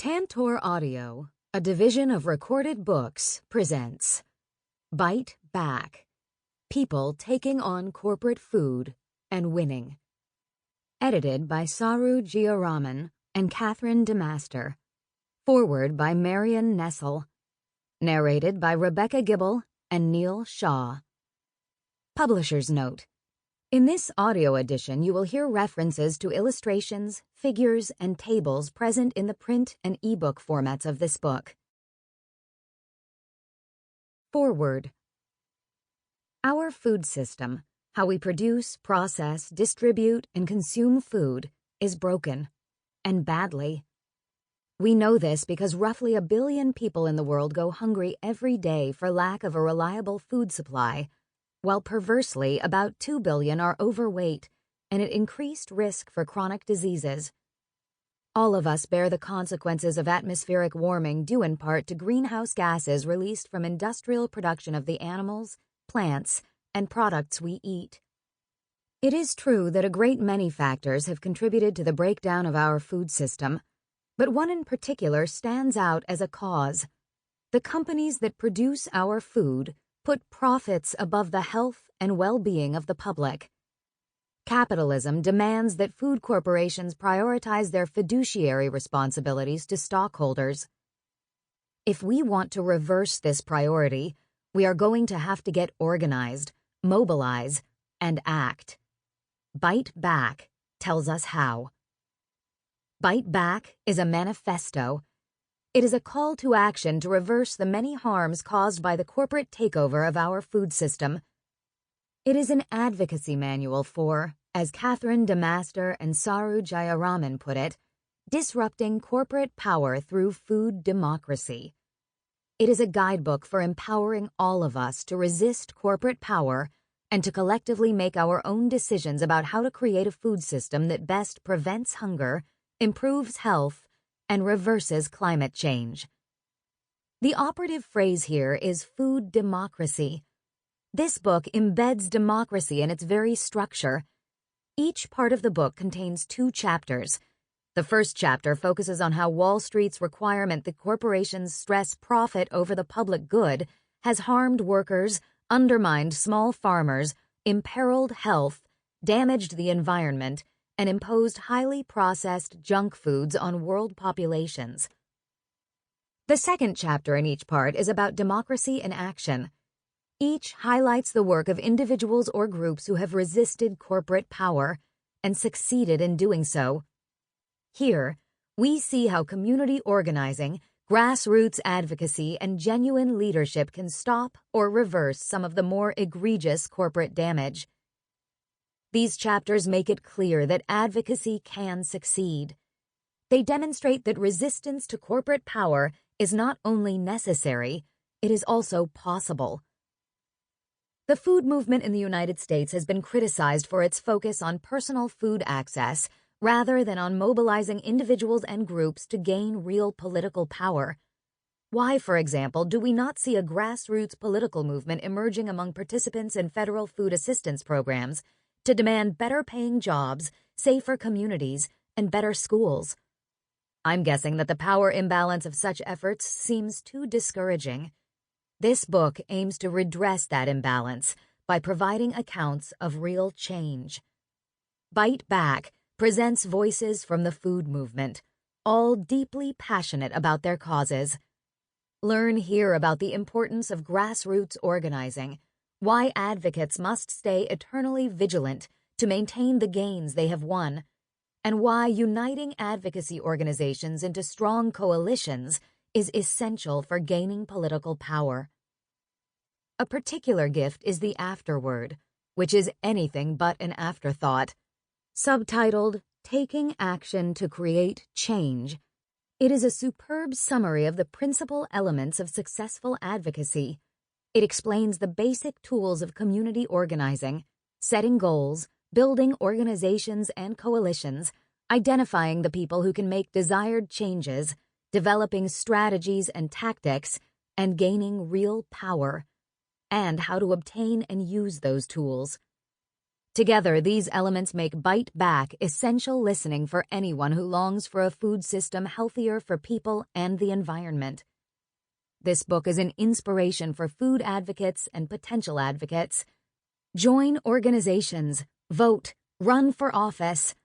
Tantor Audio, a division of Recorded Books, presents Bite Back: People Taking on Corporate Food and Winning. Edited by Saru Jayaraman and Kathryn De Master. Forward by Marion Nessel. Narrated by Rebecca Gibel and Neil Shah. Publisher's note: in this audio edition, you will hear references to illustrations, figures, and tables present in the print and ebook formats of this book. Forward. Our food system, how we produce, process, distribute, and consume food, is broken, and badly. We know this because roughly 1 billion people in the world go hungry every day for lack of a reliable food supply, while perversely about 2 billion are overweight and at increased risk for chronic diseases. All of us bear the consequences of atmospheric warming due in part to greenhouse gases released from industrial production of the animals, plants, and products we eat. It is true that a great many factors have contributed to the breakdown of our food system, but one in particular stands out as a cause. The companies that produce our food put profits above the health and well-being of the public. Capitalism demands that food corporations prioritize their fiduciary responsibilities to stockholders. If we want to reverse this priority, we are going to have to get organized, mobilize, and act. Bite Back tells us how. Bite Back is a manifesto. It is a call to action to reverse the many harms caused by the corporate takeover of our food system. It is an advocacy manual for, as Kathryn De Master and Saru Jayaraman put it, disrupting corporate power through food democracy. It is a guidebook for empowering all of us to resist corporate power and to collectively make our own decisions about how to create a food system that best prevents hunger, improves health, and reverses climate change. The operative phrase here is food democracy. This book embeds democracy in its very structure. Each part of the book contains 2 chapters. The first chapter focuses on how Wall Street's requirement that corporations stress profit over the public good has harmed workers, undermined small farmers, imperiled health, damaged the environment, and imposed highly processed junk foods on world populations. The second chapter in each part is about democracy in action. Each highlights the work of individuals or groups who have resisted corporate power and succeeded in doing so. Here, we see how community organizing, grassroots advocacy, and genuine leadership can stop or reverse some of the more egregious corporate damage. These chapters make it clear that advocacy can succeed. They demonstrate that resistance to corporate power is not only necessary, it is also possible. The food movement in the United States has been criticized for its focus on personal food access rather than on mobilizing individuals and groups to gain real political power. Why, for example, do we not see a grassroots political movement emerging among participants in federal food assistance programs to demand better-paying jobs, safer communities, and better schools? I'm guessing that the power imbalance of such efforts seems too discouraging. This book aims to redress that imbalance by providing accounts of real change. Bite Back presents voices from the food movement, all deeply passionate about their causes. Learn here about the importance of grassroots organizing, why advocates must stay eternally vigilant to maintain the gains they have won, and why uniting advocacy organizations into strong coalitions is essential for gaining political power. A particular gift is the afterword, which is anything but an afterthought. Subtitled, Taking Action to Create Change, it is a superb summary of the principal elements of successful advocacy. It explains the basic tools of community organizing, setting goals, building organizations and coalitions, identifying the people who can make desired changes, developing strategies and tactics, and gaining real power, and how to obtain and use those tools. Together, these elements make Bite Back essential listening for anyone who longs for a food system healthier for people and the environment. This book is an inspiration for food advocates and potential advocates. Join organizations, vote, run for office.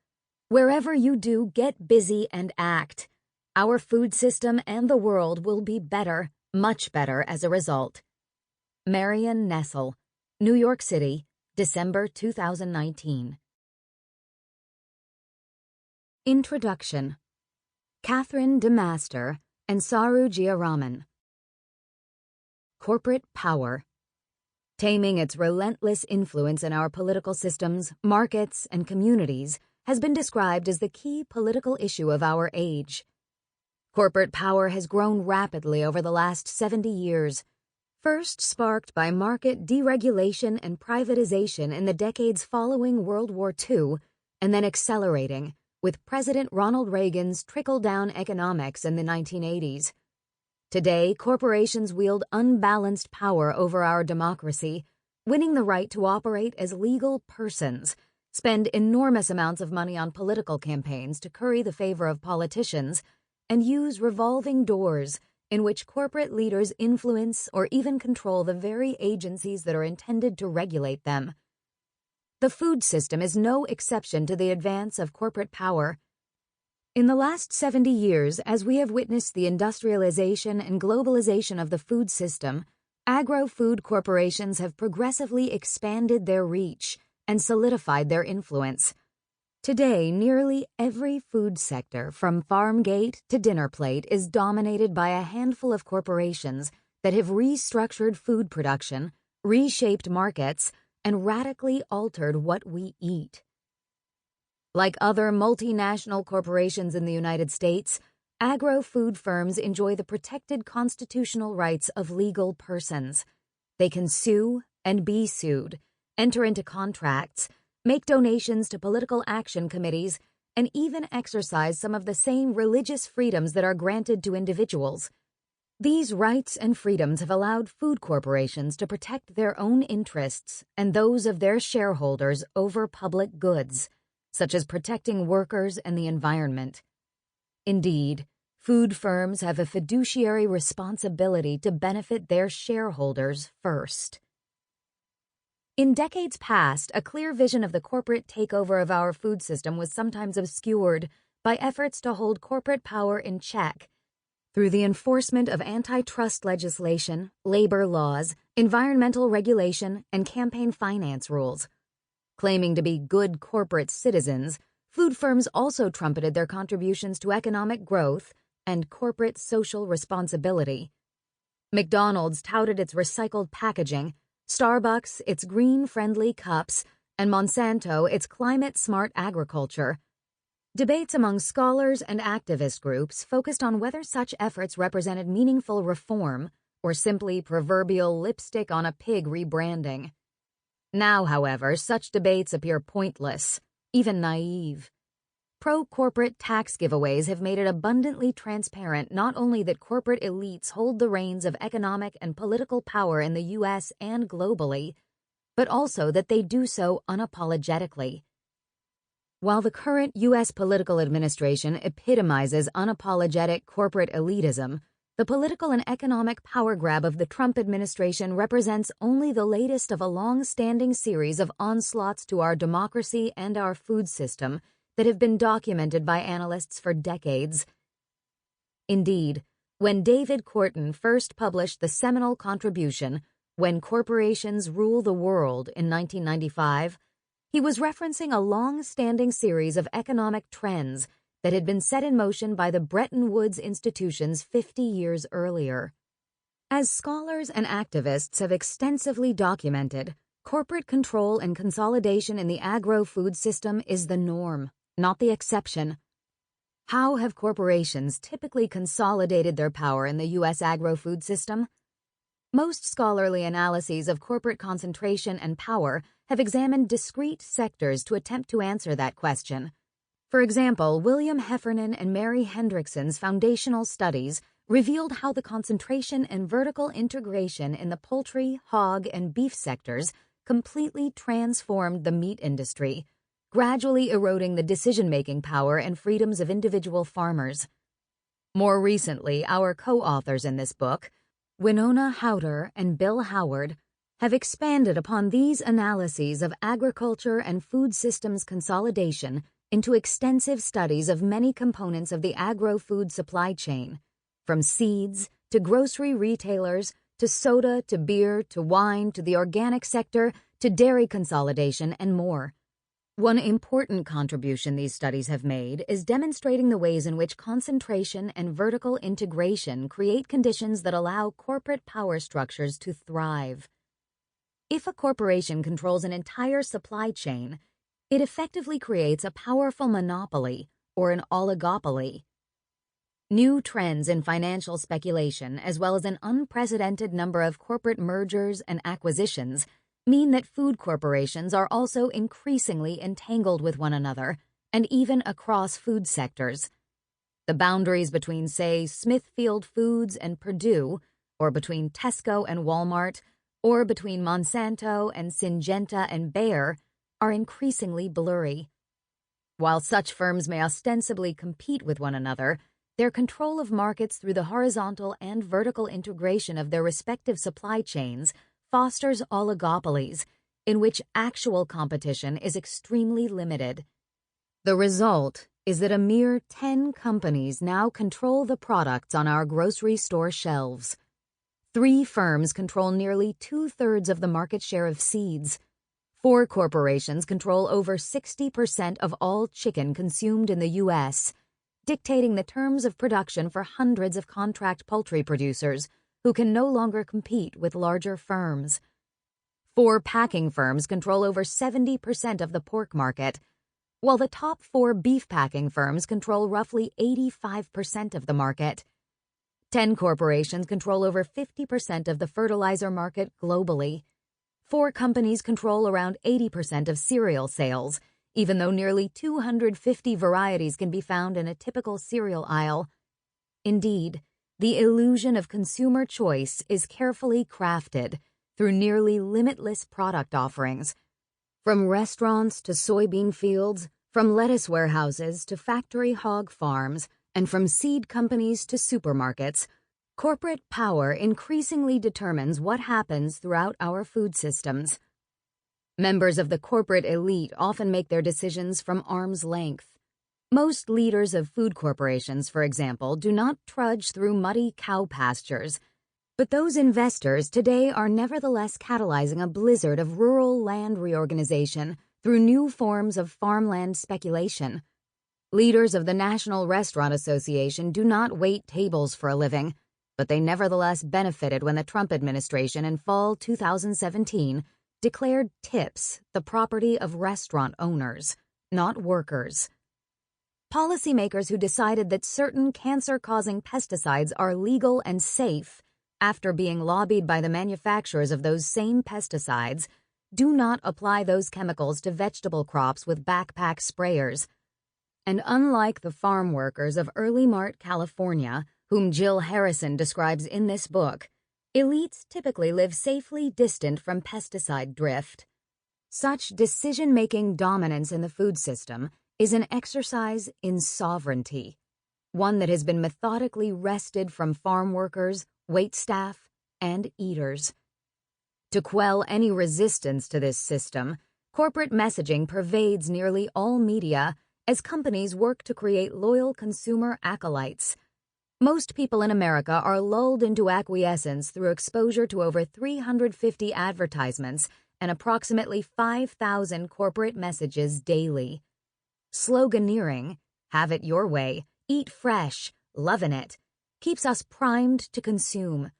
Wherever you do, get busy and act. Our food system and the world will be better, much better as a result. Marion Nestle, New York City, December 2019. Introduction. Kathryn De Master and Saru Jayaraman. Corporate power. Taming its relentless influence in our political systems, markets, and communities has been described as the key political issue of our age. Corporate power has grown rapidly over the last 70 years, first sparked by market deregulation and privatization in the decades following World War II, and then accelerating with President Ronald Reagan's trickle-down economics in the 1980s. Today, corporations wield unbalanced power over our democracy, winning the right to operate as legal persons, spend enormous amounts of money on political campaigns to curry the favor of politicians, and use revolving doors in which corporate leaders influence or even control the very agencies that are intended to regulate them. The food system is no exception to the advance of corporate power. In the last 70 years, as we have witnessed the industrialization and globalization of the food system, agro-food corporations have progressively expanded their reach and solidified their influence. Today, nearly every food sector, from farm gate to dinner plate, is dominated by a handful of corporations that have restructured food production, reshaped markets, and radically altered what we eat. Like other multinational corporations in the United States, agro-food firms enjoy the protected constitutional rights of legal persons. They can sue and be sued, enter into contracts, make donations to political action committees, and even exercise some of the same religious freedoms that are granted to individuals. These rights and freedoms have allowed food corporations to protect their own interests and those of their shareholders over public goods, such as protecting workers and the environment. Indeed, food firms have a fiduciary responsibility to benefit their shareholders first. In decades past, a clear vision of the corporate takeover of our food system was sometimes obscured by efforts to hold corporate power in check through the enforcement of antitrust legislation, labor laws, environmental regulation, and campaign finance rules. Claiming to be good corporate citizens, food firms also trumpeted their contributions to economic growth and corporate social responsibility. McDonald's touted its recycled packaging, Starbucks its green-friendly cups, and Monsanto its climate-smart agriculture. Debates among scholars and activist groups focused on whether such efforts represented meaningful reform or simply proverbial lipstick on a pig rebranding. Now, however, such debates appear pointless, even naive. Pro-corporate tax giveaways have made it abundantly transparent not only that corporate elites hold the reins of economic and political power in the U.S. and globally, but also that they do so unapologetically. While the current U.S. political administration epitomizes unapologetic corporate elitism, the political and economic power grab of the Trump administration represents only the latest of a long-standing series of onslaughts to our democracy and our food system that have been documented by analysts for decades. Indeed, when David Korten first published the seminal contribution, When Corporations Rule the World, in 1995, he was referencing a long-standing series of economic trends that had been set in motion by the Bretton Woods institutions 50 years earlier. As scholars and activists have extensively documented, corporate control and consolidation in the agro-food system is the norm, not the exception. How have corporations typically consolidated their power in the U.S. agro-food system? Most scholarly analyses of corporate concentration and power have examined discrete sectors to attempt to answer that question. For example, William Heffernan and Mary Hendrickson's foundational studies revealed how the concentration and vertical integration in the poultry, hog, and beef sectors completely transformed the meat industry, gradually eroding the decision-making power and freedoms of individual farmers. More recently, our co-authors in this book, Winona Howder and Bill Howard, have expanded upon these analyses of agriculture and food systems consolidation into extensive studies of many components of the agro-food supply chain, from seeds to grocery retailers to soda to beer to wine to the organic sector to dairy consolidation and more. One important contribution these studies have made is demonstrating the ways in which concentration and vertical integration create conditions that allow corporate power structures to thrive. If a corporation controls an entire supply chain, it effectively creates a powerful monopoly or an oligopoly. New trends in financial speculation, as well as an unprecedented number of corporate mergers and acquisitions, mean that food corporations are also increasingly entangled with one another, and even across food sectors. The boundaries between, say, Smithfield Foods and Purdue, or between Tesco and Walmart, or between Monsanto and Syngenta and Bayer, are increasingly blurry. While such firms may ostensibly compete with one another, their control of markets through the horizontal and vertical integration of their respective supply chains fosters oligopolies, in which actual competition is extremely limited. The result is that a mere 10 companies now control the products on our grocery store shelves. 3 firms control nearly 2/3 of the market share of seeds. 4 corporations control over 60% of all chicken consumed in the U.S., dictating the terms of production for hundreds of contract poultry producers who can no longer compete with larger firms. 4 packing firms control over 70% of the pork market, while the top 4 beef packing firms control roughly 85% of the market. 10 corporations control over 50% of the fertilizer market globally. 4 companies control around 80% of cereal sales, even though nearly 250 varieties can be found in a typical cereal aisle. Indeed, the illusion of consumer choice is carefully crafted through nearly limitless product offerings. From restaurants to soybean fields, from lettuce warehouses to factory hog farms, and from seed companies to supermarkets, corporate power increasingly determines what happens throughout our food systems. Members of the corporate elite often make their decisions from arm's length. Most leaders of food corporations, for example, do not trudge through muddy cow pastures, but those investors today are nevertheless catalyzing a blizzard of rural land reorganization through new forms of farmland speculation. Leaders of the National Restaurant Association do not wait tables for a living, but they nevertheless benefited when the Trump administration in fall 2017 declared tips the property of restaurant owners, not workers. Policymakers who decided that certain cancer-causing pesticides are legal and safe after being lobbied by the manufacturers of those same pesticides do not apply those chemicals to vegetable crops with backpack sprayers. And unlike the farm workers of early Mart, California, whom Jill Harrison describes in this book, elites typically live safely distant from pesticide drift. Such decision-making dominance in the food system is an exercise in sovereignty, one that has been methodically wrested from farm workers, waitstaff, and eaters. To quell any resistance to this system, corporate messaging pervades nearly all media as companies work to create loyal consumer acolytes. Most people in America are lulled into acquiescence through exposure to over 350 advertisements and approximately 5,000 corporate messages daily. Sloganeering, have it your way, eat fresh, lovin' it, keeps us primed to consume.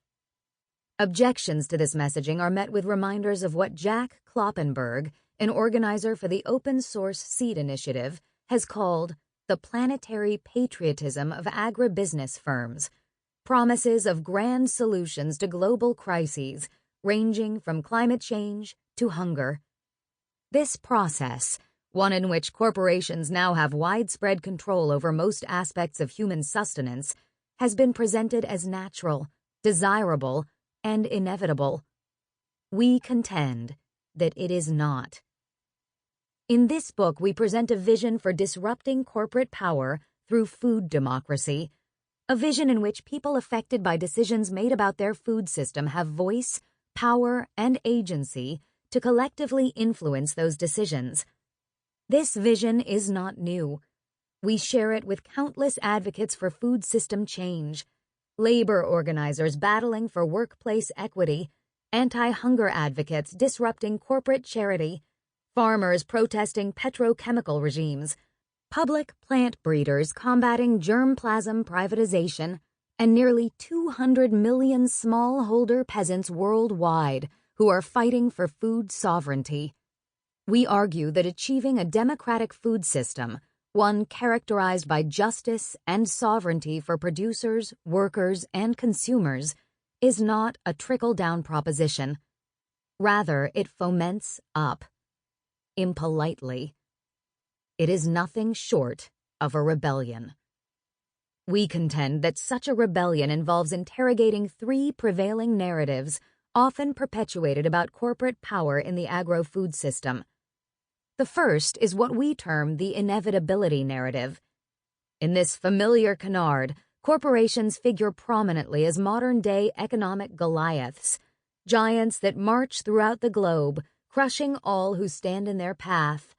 Objections to this messaging are met with reminders of what Jack Kloppenberg, an organizer for the Open Source Seed Initiative, has called the planetary patriotism of agribusiness firms, promises of grand solutions to global crises ranging from climate change to hunger. This process, one in which corporations now have widespread control over most aspects of human sustenance, has been presented as natural, desirable, and inevitable. We contend that it is not. In this book, we present a vision for disrupting corporate power through food democracy, a vision in which people affected by decisions made about their food system have voice, power, and agency to collectively influence those decisions. This vision is not new. We share it with countless advocates for food system change, labor organizers battling for workplace equity, anti-hunger advocates disrupting corporate charity, farmers protesting petrochemical regimes, public plant breeders combating germplasm privatization, and nearly 200 million smallholder peasants worldwide who are fighting for food sovereignty. We argue that achieving a democratic food system, one characterized by justice and sovereignty for producers, workers, and consumers, is not a trickle-down proposition. Rather, it foments up. Impolitely. It is nothing short of a rebellion. We contend that such a rebellion involves interrogating three prevailing narratives often perpetuated about corporate power in the agro-food system. The first is what we term the inevitability narrative. In this familiar canard, corporations figure prominently as modern-day economic Goliaths, giants that march throughout the globe, crushing all who stand in their path.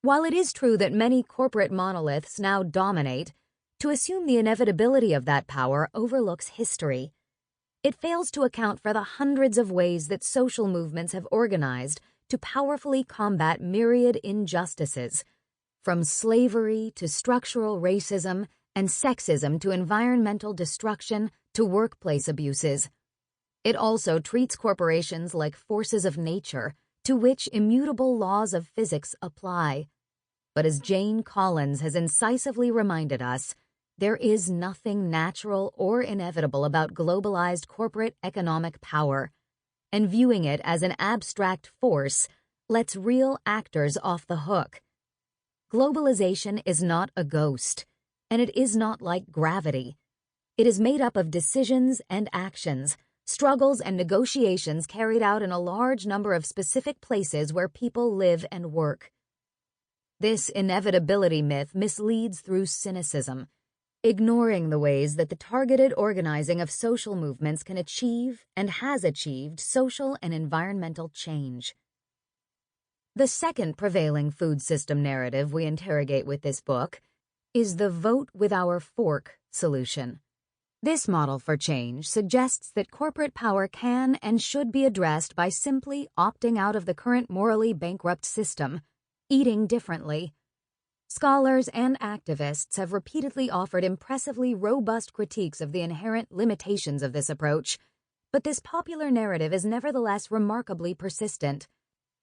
While it is true that many corporate monoliths now dominate, to assume the inevitability of that power overlooks history. It fails to account for the hundreds of ways that social movements have organized to powerfully combat myriad injustices, from slavery to structural racism and sexism to environmental destruction to workplace abuses. It also treats corporations like forces of nature to which immutable laws of physics apply. But as Jane Collins has incisively reminded us, there is nothing natural or inevitable about globalized corporate economic power, and viewing it as an abstract force lets real actors off the hook. Globalization is not a ghost, and it is not like gravity. It is made up of decisions and actions, struggles and negotiations carried out in a large number of specific places where people live and work. This inevitability myth misleads through cynicism, ignoring the ways that the targeted organizing of social movements can achieve and has achieved social and environmental change. The second prevailing food system narrative we interrogate with this book is the vote with our fork solution. This model for change suggests that corporate power can and should be addressed by simply opting out of the current morally bankrupt system, eating differently. Scholars and activists have repeatedly offered impressively robust critiques of the inherent limitations of this approach, but this popular narrative is nevertheless remarkably persistent.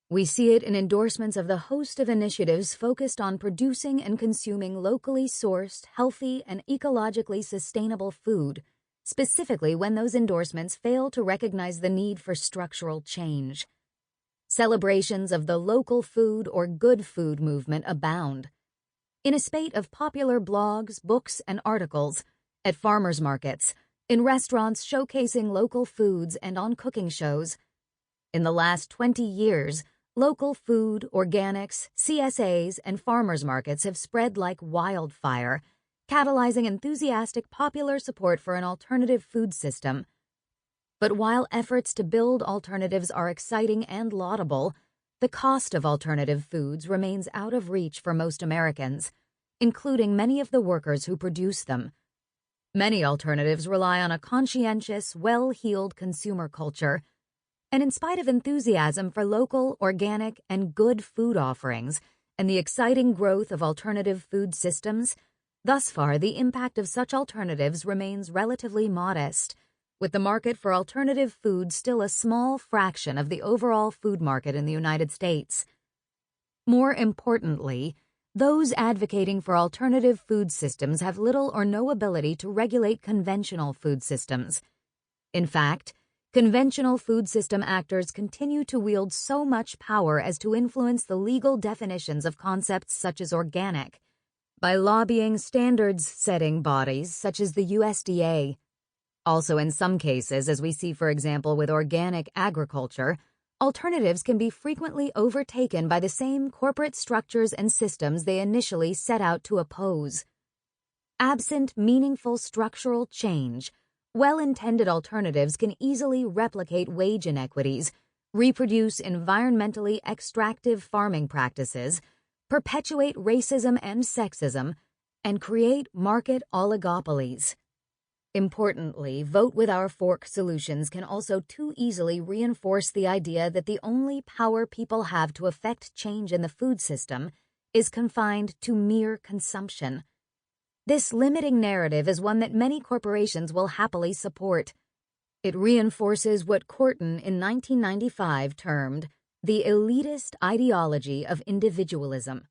We see it in endorsements of the host of initiatives focused on producing and consuming locally sourced, healthy, and ecologically sustainable food, specifically when those endorsements fail to recognize the need for structural change. Celebrations of the local food or good food movement abound. In a spate of popular blogs, books, and articles, at farmers markets, in restaurants showcasing local foods, and on cooking shows. In the last 20 years, local food, organics, CSAs, and farmers markets have spread like wildfire, catalyzing enthusiastic popular support for an alternative food system. But while efforts to build alternatives are exciting and laudable, the cost of alternative foods remains out of reach for most Americans, including many of the workers who produce them. Many alternatives rely on a conscientious, well-heeled consumer culture, and in spite of enthusiasm for local, organic, and good food offerings and the exciting growth of alternative food systems, thus far the impact of such alternatives remains relatively modest, with the market for alternative food still a small fraction of the overall food market in the United States. More importantly, those advocating for alternative food systems have little or no ability to regulate conventional food systems. In fact, conventional food system actors continue to wield so much power as to influence the legal definitions of concepts such as organic by lobbying standards-setting bodies such as the USDA. Also, in some cases, as we see, for example, with organic agriculture, alternatives can be frequently overtaken by the same corporate structures and systems they initially set out to oppose. Absent meaningful structural change, well-intended alternatives can easily replicate wage inequities, reproduce environmentally extractive farming practices, perpetuate racism and sexism, and create market oligopolies. Importantly, vote with our fork solutions can also too easily reinforce the idea that the only power people have to affect change in the food system is confined to mere consumption. This limiting narrative is one that many corporations will happily support. It reinforces what Korten in 1995 termed the elitist ideology of individualism.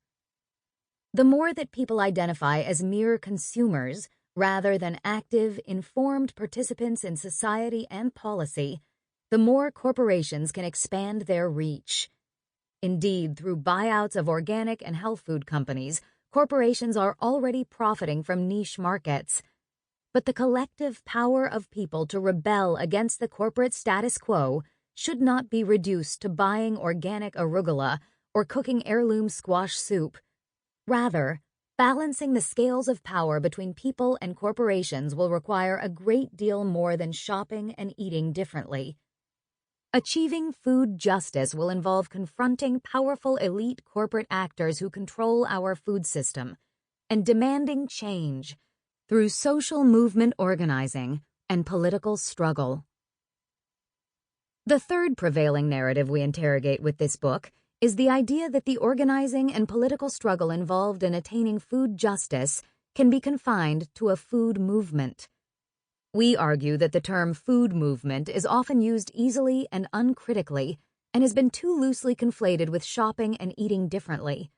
The more that people identify as mere consumers rather than active, informed participants in society and policy, the more corporations can expand their reach. Indeed, through buyouts of organic and health food companies, corporations are already profiting from niche markets. But the collective power of people to rebel against the corporate status quo should not be reduced to buying organic arugula or cooking heirloom squash soup. Rather, balancing the scales of power between people and corporations will require a great deal more than shopping and eating differently. Achieving food justice will involve confronting powerful elite corporate actors who control our food system and demanding change through social movement organizing and political struggle. The third prevailing narrative we interrogate with this book is the idea that the organizing and political struggle involved in attaining food justice can be confined to a food movement. We argue that the term food movement is often used easily and uncritically and has been too loosely conflated with shopping and eating differently.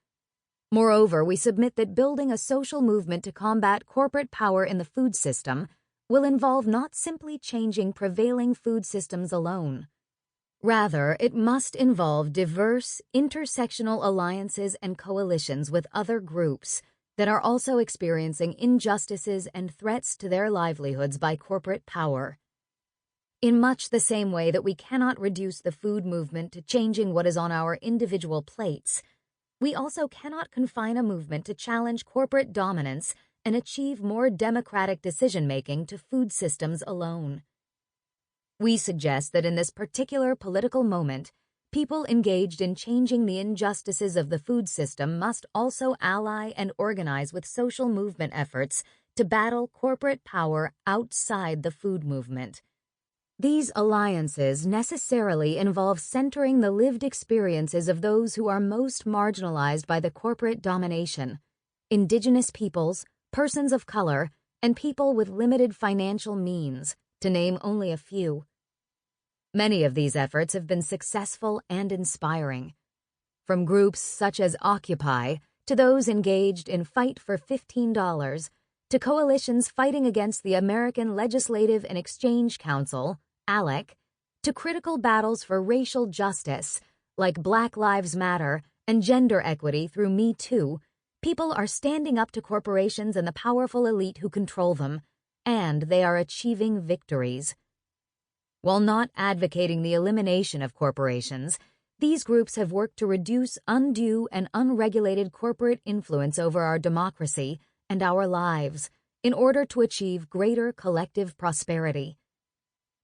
Moreover, we submit that building a social movement to combat corporate power in the food system will involve not simply changing prevailing food systems alone. Rather, it must involve diverse, intersectional alliances and coalitions with other groups that are also experiencing injustices and threats to their livelihoods by corporate power. In much the same way that we cannot reduce the food movement to changing what is on our individual plates, we also cannot confine a movement to challenge corporate dominance and achieve more democratic decision-making to food systems alone. We suggest that in this particular political moment, people engaged in changing the injustices of the food system must also ally and organize with social movement efforts to battle corporate power outside the food movement. These alliances necessarily involve centering the lived experiences of those who are most marginalized by the corporate domination: indigenous peoples, persons of color, and people with limited financial means, to name only a few. Many of these efforts have been successful and inspiring. From groups such as Occupy to those engaged in Fight for $15, to coalitions fighting against the American Legislative and Exchange Council, ALEC, to critical battles for racial justice, like Black Lives Matter and gender equity through Me Too, people are standing up to corporations and the powerful elite who control them, and they are achieving victories. While not advocating the elimination of corporations, these groups have worked to reduce undue and unregulated corporate influence over our democracy and our lives in order to achieve greater collective prosperity.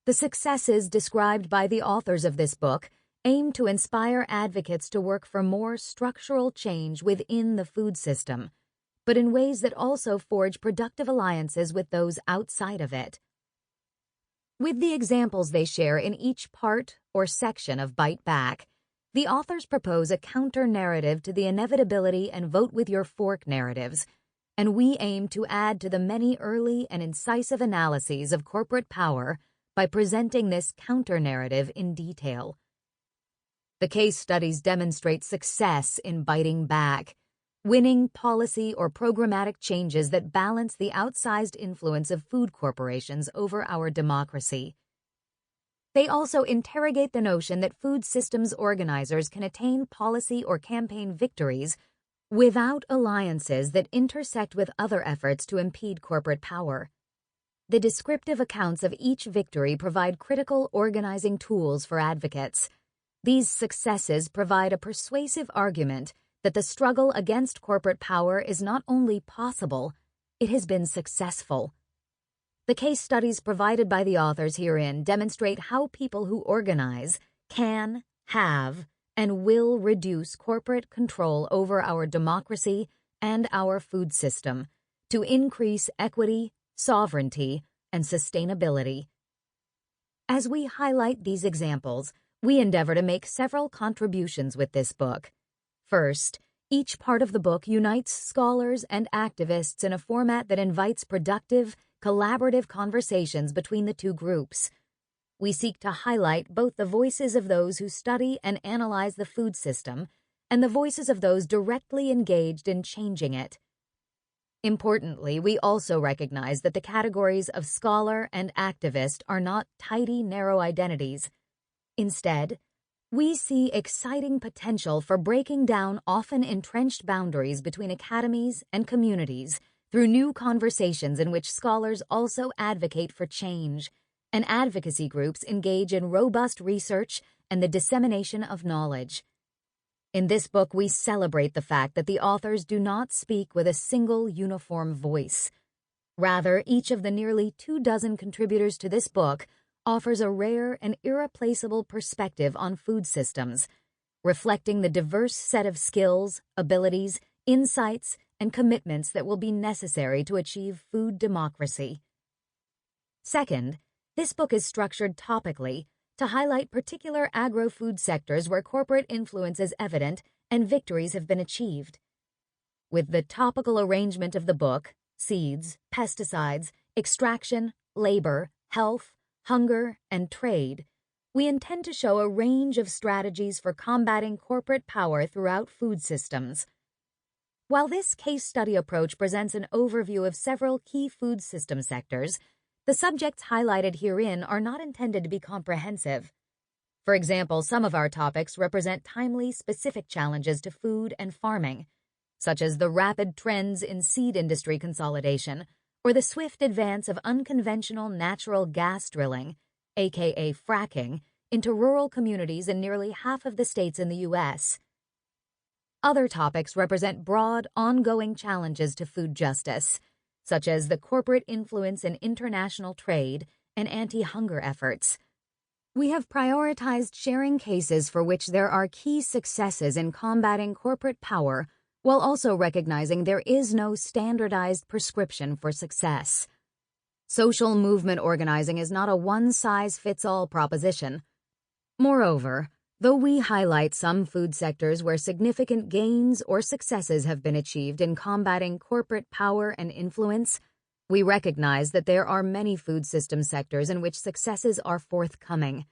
The successes described by the authors of this book aim to inspire advocates to work for more structural change within the food system, but in ways that also forge productive alliances with those outside of it. With the examples they share in each part or section of Bite Back, the authors propose a counter-narrative to the inevitability and vote with your fork narratives, and we aim to add to the many early and incisive analyses of corporate power by presenting this counter-narrative in detail. The case studies demonstrate success in biting back, winning policy or programmatic changes that balance the outsized influence of food corporations over our democracy. They also interrogate the notion that food systems organizers can attain policy or campaign victories without alliances that intersect with other efforts to impede corporate power. The descriptive accounts of each victory provide critical organizing tools for advocates. These successes provide a persuasive argument that the struggle against corporate power is not only possible, it has been successful. The case studies provided by the authors herein demonstrate how people who organize can, have, and will reduce corporate control over our democracy and our food system to increase equity, sovereignty, and sustainability. As we highlight these examples, we endeavor to make several contributions with this book. First, each part of the book unites scholars and activists in a format that invites productive, collaborative conversations between the two groups. We seek to highlight both the voices of those who study and analyze the food system and the voices of those directly engaged in changing it. Importantly, we also recognize that the categories of scholar and activist are not tidy, narrow identities. Instead, we see exciting potential for breaking down often entrenched boundaries between academies and communities through new conversations in which scholars also advocate for change, and advocacy groups engage in robust research and the dissemination of knowledge. In this book, we celebrate the fact that the authors do not speak with a single uniform voice. Rather, each of the nearly 24 contributors to this book offers a rare and irreplaceable perspective on food systems, reflecting the diverse set of skills, abilities, insights, and commitments that will be necessary to achieve food democracy. Second, this book is structured topically to highlight particular agro-food sectors where corporate influence is evident and victories have been achieved. With the topical arrangement of the book, seeds, pesticides, extraction, labor, health, hunger, and trade, we intend to show a range of strategies for combating corporate power throughout food systems. While this case study approach presents an overview of several key food system sectors, the subjects highlighted herein are not intended to be comprehensive. For example, some of our topics represent timely, specific challenges to food and farming, such as the rapid trends in seed industry consolidation or the swift advance of unconventional natural gas drilling, aka fracking, into rural communities in nearly half of the states in the U.S. Other topics represent broad, ongoing challenges to food justice, such as the corporate influence in international trade and anti-hunger efforts. We have prioritized sharing cases for which there are key successes in combating corporate power while also recognizing there is no standardized prescription for success. Social movement organizing is not a one-size-fits-all proposition. Moreover, though we highlight some food sectors where significant gains or successes have been achieved in combating corporate power and influence, we recognize that there are many food system sectors in which successes are forthcoming,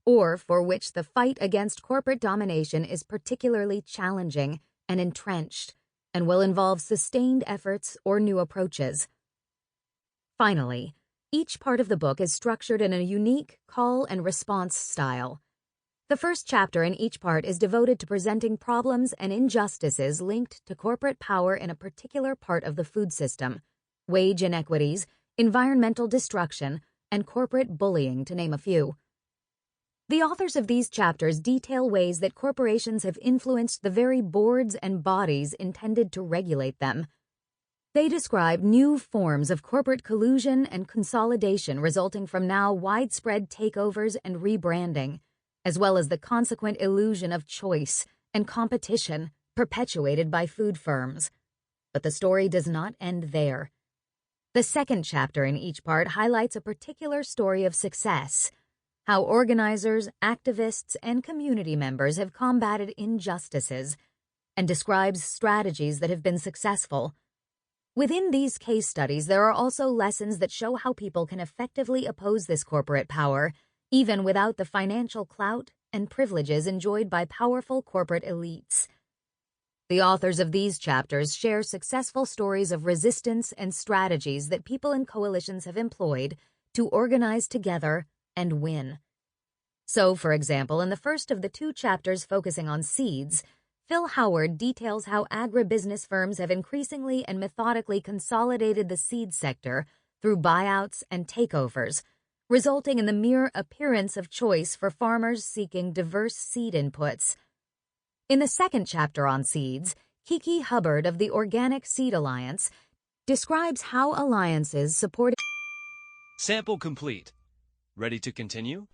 or for which the fight against corporate domination is particularly challenging and entrenched, and will involve sustained efforts or new approaches. Finally, each part of the book is structured in a unique call and response style. The first chapter in each part is devoted to presenting problems and injustices linked to corporate power in a particular part of the food system, wage inequities, environmental destruction, and corporate bullying, to name a few. The authors of these chapters detail ways that corporations have influenced the very boards and bodies intended to regulate them. They describe new forms of corporate collusion and consolidation resulting from now widespread takeovers and rebranding, as well as the consequent illusion of choice and competition perpetuated by food firms. But the story does not end there. The second chapter in each part highlights a particular story of success, how organizers, activists, and community members have combated injustices, and describes strategies that have been successful. Within these case studies, there are also lessons that show how people can effectively oppose this corporate power, even without the financial clout and privileges enjoyed by powerful corporate elites. The authors of these chapters share successful stories of resistance and strategies that people and coalitions have employed to organize together and win. So, for example, in the first of the two chapters focusing on seeds, Phil Howard details how agribusiness firms have increasingly and methodically consolidated the seed sector through buyouts and takeovers, resulting in the mere appearance of choice for farmers seeking diverse seed inputs. In the second chapter on seeds, Kiki Hubbard of the Organic Seed Alliance describes how alliances support. Sample complete. Ready to continue?